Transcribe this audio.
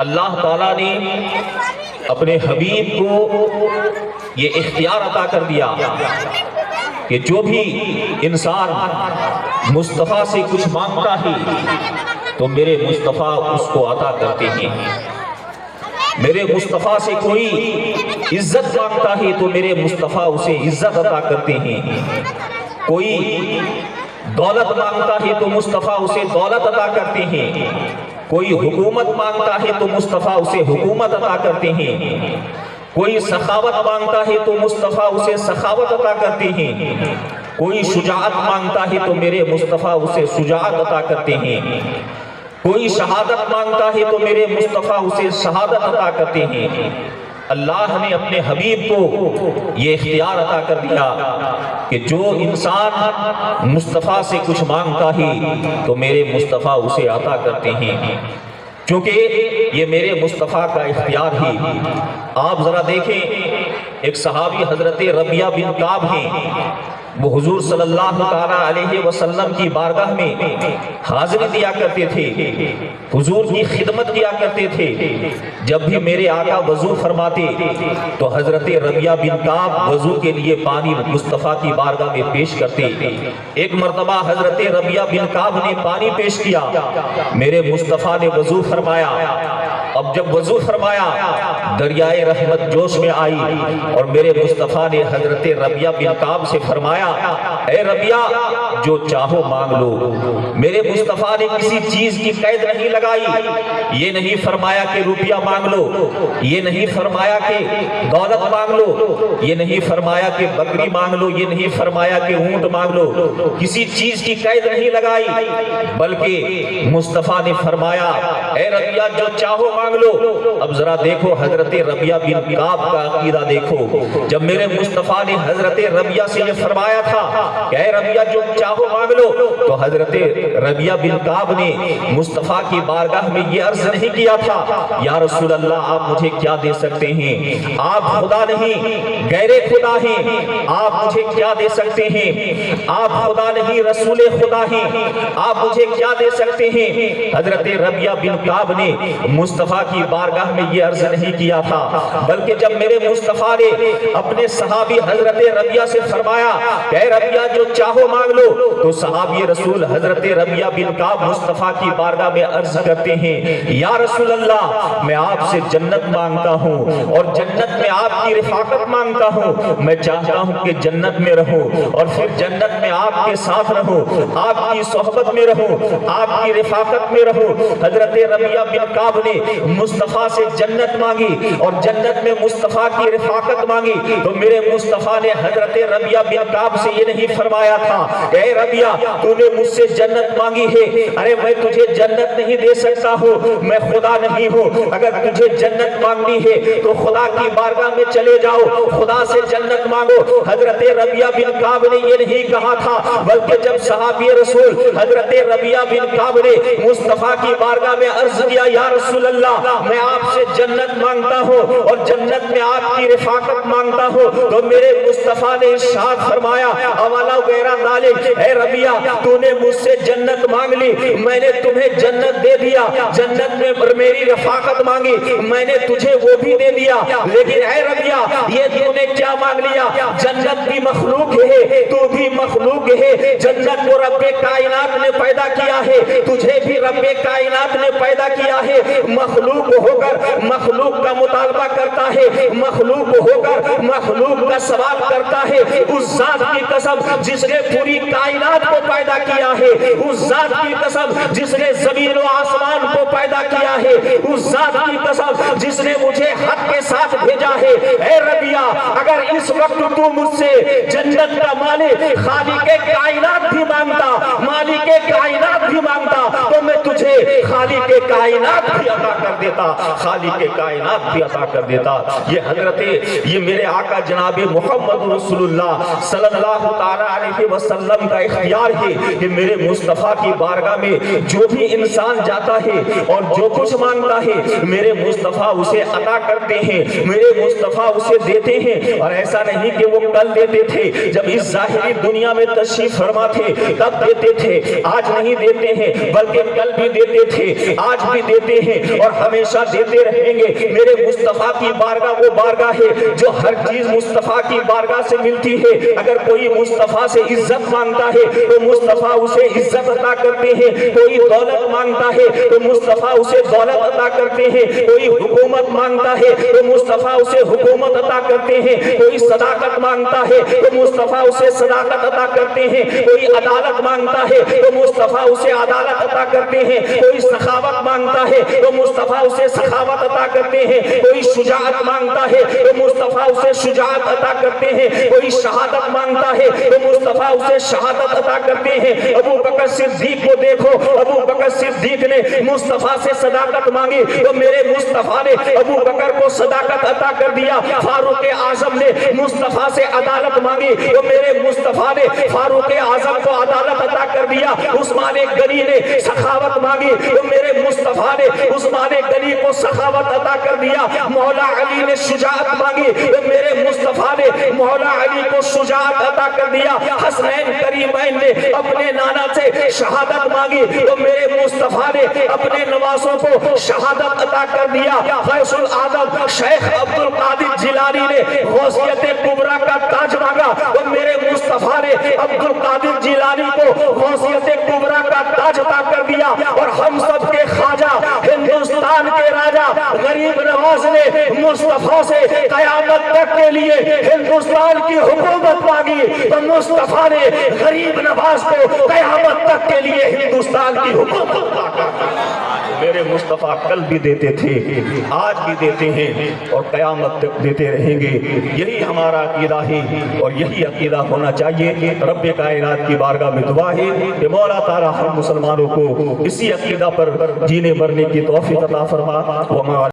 اللہ تعالیٰ نے اپنے حبیب کو یہ اختیار عطا کر دیا کہ جو بھی انسان مصطفیٰ سے کچھ مانگتا ہے تو میرے مصطفیٰ اس کو عطا کرتے ہیں۔ میرے مصطفیٰ سے کوئی عزت مانگتا ہے تو میرے مصطفیٰ اسے عزت عطا کرتے ہیں۔ کوئی دولت مانگتا ہے تو مصطفیٰ اسے دولت عطا کرتے ہیں۔ کوئی حکومت مانگتا ہے تو مصطفیٰ اسے حکومت عطا کرتے ہیں۔ کوئی سخاوت مانگتا ہے تو مصطفیٰ اسے سخاوت عطا کرتے ہیں۔ کوئی شجاعت مانگتا ہے تو میرے مصطفیٰ اسے شجاعت عطا کرتے ہیں۔ کوئی شہادت مانگتا ہے تو میرے مصطفیٰ اسے شہادت عطا کرتے ہیں۔ اللہ نے اپنے حبیب کو یہ اختیار عطا کر دیا کہ جو انسان مصطفیٰ سے کچھ مانگتا ہے تو میرے مصطفیٰ اسے عطا کرتے ہیں، چونکہ یہ میرے مصطفیٰ کا اختیار ہی۔ آپ ذرا دیکھیں، ایک صحابی حضرت ربیعہ بن کعب ہیں، وہ حضور صلی اللہ علیہ وسلم کی بارگاہ میں حاضری دیا کرتے تھے، حضور کی خدمت کیا کرتے تھے۔ جب بھی میرے آقا وضو فرماتے تو حضرت ربیعہ بن کعب وضو کے لیے پانی مصطفیٰ کی بارگاہ میں پیش کرتے۔ ایک مرتبہ حضرت ربیعہ بن کعب نے پانی پیش کیا، میرے مصطفیٰ نے وضو فرمایا۔ اب جب وضو فرمایا، دریائے رحمت جوش میں آئی اور میرے مصطفیٰ نے حضرت ربیعہ بن کعب سے فرمایا، اے ربیعہ جو چاہو مانگ لو۔ میرے مصطفیٰ نے کسی چیز کی قید نہیں لگائی، یہ نہیں فرمایا کہ روپیہ مانگ لو، یہ نہیں فرمایا کہ دولت مانگ لو، یہ نہیں فرمایا کہ بکری مانگ لو، یہ نہیں فرمایا کہ اونٹ مانگ لو، کسی چیز کی قید نہیں لگائی، بلکہ مصطفیٰ نے فرمایا اے ربیعہ جو چاہو مانگ لو۔ اب ذرا دیکھو حضرت ربیعہ بن کعب کا عقیدہ دیکھو، جب میرے مصطفیٰ نے حضرت ربیعہ سے یہ فرمایا تھا کہ اے ربیعہ جو چاہو مانگ لو، تو حضرت ربیعہ بن کعب نے مصطفیٰ کی بارگاہ میں یہ عرض نہیں کیا تھا یا رسول اللہ آپ مجھے کیا دے سکتے ہیں، آپ خدا نہیں غیر خدا ہیں، آپ مجھے کیا دے سکتے ہیں، آپ خدا نہیں رسول خدا ہیں، آپ مجھے کیا دے سکتے ہیں۔ حضرت ربیعہ بن کعب نے مصطفیٰ کی بارگاہ میں یہ عرض نہیں کیا تھا، بلکہ جب میرے مصطفیٰ نے اپنے صحابی حضرت ربیعہ سے فرمایا کہ اے ربیعہ جو چاہو مانگ لو، تو صحابی رسول حضرت ربیعہ بن کعب مصطفیٰ کی بارگاہ میں عرض کرتے ہیں یا رسول اللہ میں آپ سے جنت مانگتا ہوں اور جنت میں آپ کی رفاقت مانگتا ہوں، میں چاہتا ہوں کہ جنت میں رہوں اور پھر جنت میں آپ کے ساتھ رہوں، آپ کی صحبت میں رہوں، آپ کی رفاقت میں رہوں۔ حضرت ربیعہ بن کعب نے مصطفیٰ سے جنت مانگی اور جنت میں مصطفیٰ کی رفاقت مانگی، تو میرے مصطفیٰ نے حضرت ربیعہ بن کعب سے یہ نہیں فرمایا تھا اے ربیعہ تو نے مجھ سے جنت مانگی ہے، ارے میں تجھے جنت نہیں دے سکتا ہوں، میں خدا نہیں ہوں، اگر تجھے جنت مانگنی ہے تو خدا کی بارگاہ میں چلے جاؤ، خدا سے جنت مانگو۔ حضرت ربیعہ بن کعب نے یہ نہیں کہا تھا، بلکہ جب صحابی رسول حضرت ربیعہ بن کعب نے مصطفیٰ کی بارگاہ میں عرض کیا یا رسول اللہ میں آپ سے جنت مانگتا ہوں اور جنت میں آپ کی رفاقت مانگتا ہوں، تو میرے مصطفیٰ نے ارشاد فرمایا اولا غیرہ ذالک، اے ربیعہ تو نے مجھ سے جنت مانگ لی، میں نے تمہیں جنت دے دیا، جنت میں میری رفاقت مانگی میں نے تجھے وہ بھی دے دیا، لیکن اے ربیعہ یہ تو نے کیا مانگ لیا، جنت بھی مخلوق ہے تو بھی مخلوق ہے، جنت کو رب کائنات نے پیدا کیا ہے، تجھے بھی رب کائنات نے پیدا کیا ہے، مخلوق ہو کر مخلوق کا مطالبہ کرتا ہے، مخلوق ہو کر مخلوق کا سوال کرتا ہے، اس ذات کی قسم جس نے پوری کائنات کو پیدا کیا ہے، اس ذات کی قسم جس نے زمین و آسمان کو پیدا کیا ہے، اس ذات کی قسم جس نے مجھے حق کے ساتھ بھیجا ہے، اے ربیعہ اگر اس وقت تو مجھ سے جنت کا مالک خالق کائنات بھی مانگتا، مالک کائنات بھی مانگتا، تو میں تجھے خالق کائنات بھی عطا کر دیتا، خالق کائنات بھی عطا کر دیتا۔ یہ میرے آقا جناب محمد رسول اللہ صلی اللہ علیہ وسلم کا اختیار ہے کہ میرے مصطفیٰ کی بارگاہ میں جو بھی انسان جاتا ہے اور جو کچھ مانگتا ہے میرے مصطفیٰ اسے عطا کرتے ہیں، میرے مصطفیٰ اسے دیتے ہیں۔ اور ایسا نہیں کہ وہ کل دیتے تھے جب اس ظاہری دنیا میں تشریف فرما تھے تب دیتے تھے، آج نہیں دیتے ہیں بلکہ کل بھی دیتے تھے، آج بھی دیتے ہیں اور ہمیشہ دیتے رہیں گے۔ میرے مصطفیٰ کی بارگاہ وہ بارگاہ ہے جو ہر چیز مصطفیٰ کی بارگاہ سے ملتی ہے۔ اگر کوئی مصطفیٰ سے عزت مانگتا ہے تو مصطفیٰ اسے عزت عطا کرتے ہیں، کوئی دولت مانگتا ہے تو مصطفیٰ اسے دولت عطا کرتے ہیں، کوئی حکومت مانگتا ہے تو مصطفیٰ اسے حکومت عطا کرتے ہیں، کوئی صداقت مانگتا ہے تو مصطفیٰ اسے صداقت عطا کرتے ہیں، کوئی عدالت مانگتا ہے تو مصطفیٰ اسے عدالت عطا کرتے ہیں، کوئی سخاوت مانگتا ہے تو مصطفیٰ اسے سخاوت عطا کرتے ہیں، کوئی شجاعت مانگتا ہے تو مصطفیٰ اسے شجاعت عطا کرتے ہیں، کوئی شہادت مانگتا ہے تو مصطفیٰ اسے شہادت عطا کرتے ہیں۔ ابو بکر صدیق کو دیکھو، ابو بکر صدیق نے مصطفیٰ سے صداقت مانگی تو میرے مصطفیٰ نے ابو بکر کو صداقت عطا کر دیا۔ فاروق اعظم نے مصطفیٰ سے عدالت مانگی تو میرے مصطفیٰ نے فاروق اعظم کو عدالت عطا کر دیا۔ عثمان غنی نے سخاوت مانگی تو میرے مصطفیٰ نے عثمان غنی کو سخاوت عطا کر دیا۔ مولا علی نے شجاعت مانگی تو میرے مصطفیٰ نے مولا علی کو شجاعت عطا کر دیا۔ حسنین کریمین نے اپنے نانا سے شہادت مانگی تو میرے مصطفیٰ نے اپنے نواسوں کو شہادت عطا کر دیا۔ غوث العظم شیخ عبد القادر جیلانی نے غوثیت کبریٰ کا تاج مانگا تو میرے مصطفیٰ نے عبد القادر جیلانی کو غوثیت کبریٰ کا تاج عطا کر دیا۔ اور ہم سب کے خواجہ ہندوستان کے راجہ غریب نواز نے مصطفیٰ سے قیامت تک کے لیے ہندوستان کی حکومت مانگی تو مصطفیٰ نے غریب نواز کو قیامت تک کے لیے ہندوستان کی حکومت مانگا۔ میرے مصطفیٰ کل بھی دیتے تھے، آج بھی دیتے ہیں اور قیامت تک دیتے رہیں گے۔ یہی ہمارا عقیدہ ہے اور یہی عقیدہ ہونا چاہیے۔ رب کائنات کی بارگاہ میں دعا ہے کہ مولا تعالیٰ ہم مسلمانوں کو اسی عقیدہ پر جینے مرنے کی توفیق عطا فرما۔